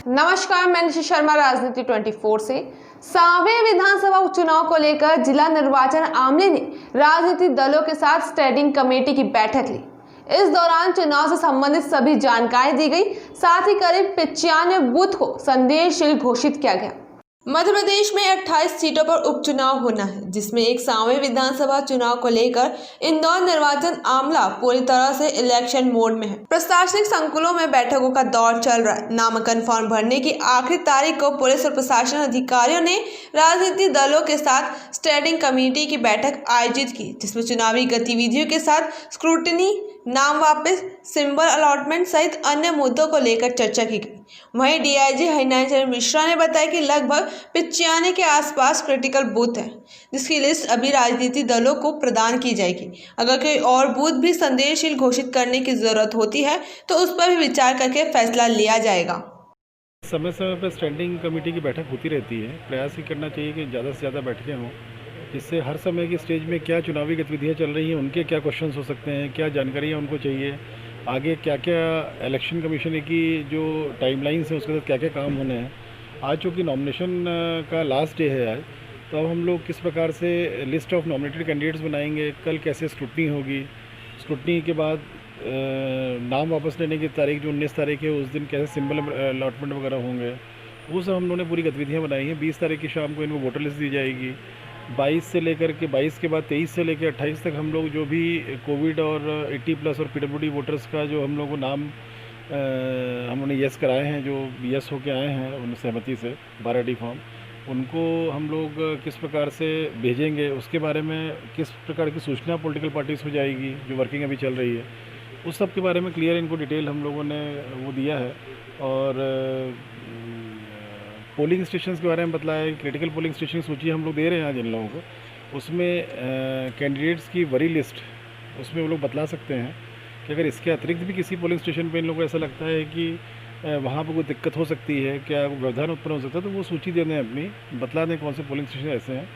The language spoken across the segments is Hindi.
नमस्कार, मैं निशि शर्मा राजनीति 24 से। 7वें विधानसभा उपचुनाव को लेकर जिला निर्वाचन आमले ने राजनीतिक दलों के साथ स्टैंडिंग कमेटी की बैठक ली। इस दौरान चुनाव से संबंधित सभी जानकारी दी गई। साथ ही करीब 95 बूथ को संदेशशील घोषित किया गया। मध्य प्रदेश में 28 सीटों पर उपचुनाव होना है, जिसमें एक 7वें विधानसभा चुनाव को लेकर इंदौर निर्वाचन आमला पूरी तरह से इलेक्शन मोड में है। प्रशासनिक संकुलों में बैठकों का दौर चल रहा है। नामांकन फॉर्म भरने की आखिरी तारीख को पुलिस और प्रशासन अधिकारियों ने राजनीतिक दलों के साथ स्टैंडिंग कमेटी की बैठक आयोजित की, जिसमें चुनावी गतिविधियों के साथ स्क्रूटनी, नाम वापस, सिंबल अलॉटमेंट सहित अन्य मुद्दों को लेकर चर्चा की गई। वहीं डीआईजी हरिनारायण मिश्रा ने बताया कि लगभग 95 के आसपास क्रिटिकल बूथ है, जिसकी लिस्ट अभी राजनीतिक दलों को प्रदान की जाएगी। अगर कोई और बूथ भी संदेशशील घोषित करने की जरूरत होती है तो उस पर भी विचार करके फैसला लिया जाएगा। समय समय पर स्टैंडिंग कमेटी की बैठक होती रहती है। प्रयास ही करना चाहिए कि ज़्यादा से ज़्यादा बैठकें हों, जिससे हर समय की स्टेज में क्या चुनावी गतिविधियाँ चल रही हैं, उनके क्या क्वेश्चंस हो सकते हैं, क्या जानकारियाँ उनको चाहिए, आगे क्या क्या इलेक्शन कमीशन की जो टाइमलाइंस है उसके साथ क्या क्या काम होने हैं। आज चूँकि नॉमिनेशन का लास्ट डे है आज, तो अब हम लोग किस प्रकार से लिस्ट ऑफ नॉमिनेटेड कैंडिडेट्स बनाएंगे, कल कैसे स्क्रूटनी होगी, स्क्रूटनी के बाद नाम वापस लेने की तारीख जो 19 तारीख है, उस दिन कैसे सिंबल अलॉटमेंट वगैरह होंगे, वो सब हम लोगों ने पूरी गतिविधियाँ बनाई हैं। 20 तारीख की शाम को इनको वोटर लिस्ट दी जाएगी। 22 से लेकर के 22 के बाद 23 से लेकर 28 तक हम लोग जो भी कोविड और 80+ और पीडब्ल्यूडी वोटर्स का जो हम लोग को नाम हम लोगों ने यस कराए हैं, जो यस होके आए हैं उन सहमति से 12D फॉर्म, उनको हम लोग किस प्रकार से भेजेंगे, उसके बारे में किस प्रकार की सूचना पॉलिटिकल पार्टीज़ को जाएगी जो वर्किंग अभी चल रही है, उस सब के बारे में क्लियर इनको डिटेल हम लोगों ने वो दिया है। और पोलिंग स्टेशंस के बारे में बतलाया है। क्रिटिकल पोलिंग स्टेशन सूची हम लोग दे रहे हैं आज इन लोगों को, उसमें कैंडिडेट्स की वरी लिस्ट उसमें वो लोग बतला सकते हैं कि अगर इसके अतिरिक्त भी किसी पोलिंग स्टेशन पे इन लोगों को ऐसा लगता है कि वहाँ पर कोई दिक्कत हो सकती है, क्या व्यवधान उत्पन्न हो सकता है, तो वो सूची दे दें, अपनी बतला दें कौन से पोलिंग स्टेशन ऐसे हैं।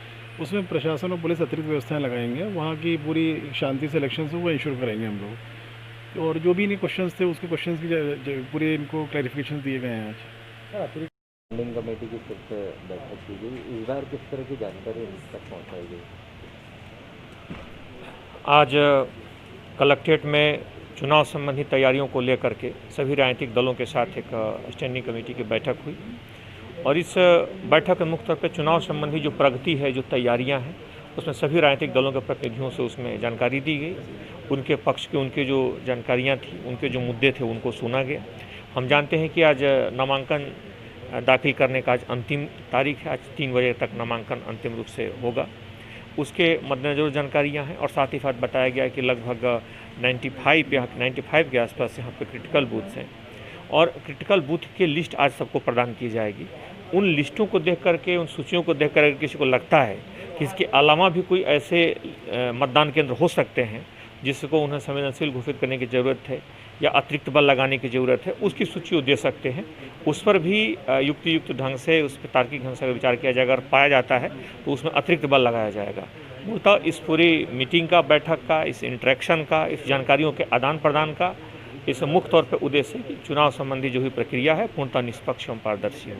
उसमें प्रशासन और पुलिस अतिरिक्त व्यवस्थाएँ लगाएंगे, वहाँ की पूरी शांति से इलेक्शन से वो इंश्योर करेंगे हम लोग। और जो भी इन्हीं क्वेश्चंस थे उसके क्वेश्चंस की पूरे इनको क्लैरिफिकेशन दिए गए हैं आज। स्टैंडिंग कमेटी की फिर से बैठक की गई, इस बार किस तरह की जानकारी तक पहुँचाई गई? आज कलेक्ट्रेट में चुनाव संबंधी तैयारियों को लेकर के सभी राजनीतिक दलों के साथ एक स्टैंडिंग कमेटी की बैठक हुई और इस बैठक में मुख्य तौर पर चुनाव संबंधी जो प्रगति है, जो तैयारियां हैं, उसमें सभी राजनीतिक दलों के प्रतिनिधियों से उसमें जानकारी दी गई। उनके पक्ष के उनके जो जानकारियाँ थी, उनके जो मुद्दे थे, उनको सुना गया। हम जानते हैं कि आज नामांकन दाखिल करने का आज अंतिम तारीख है। आज 3 बजे तक नामांकन अंतिम रूप से होगा। उसके मद्देनजर जानकारियां हैं और साथ ही साथ बताया गया है कि लगभग 95 के आसपास यहाँ पे क्रिटिकल बूथ्स हैं और क्रिटिकल बूथ की लिस्ट आज सबको प्रदान की जाएगी। उन लिस्टों को देख करके, उन सूचियों को देख कर किसी को लगता है कि इसके अलावा भी कोई ऐसे मतदान केंद्र हो सकते हैं जिसको उन्हें संवेदनशील घोषित करने की ज़रूरत है या अतिरिक्त बल लगाने की ज़रूरत है, उसकी सूची वो दे सकते हैं। उस पर भी युक्त ढंग से, उस पर तार्किक ढंग से विचार किया जाएगा। अगर पाया जाता है तो उसमें अतिरिक्त बल लगाया जाएगा। मूलतः इस पूरी मीटिंग का, बैठक का, इस इंटरेक्शन का, इस जानकारियों के आदान प्रदान का इस मुख्य तौर पर उद्देश्य है कि चुनाव संबंधी जो भी प्रक्रिया है पूर्णतः निष्पक्ष एवं पारदर्शी हो।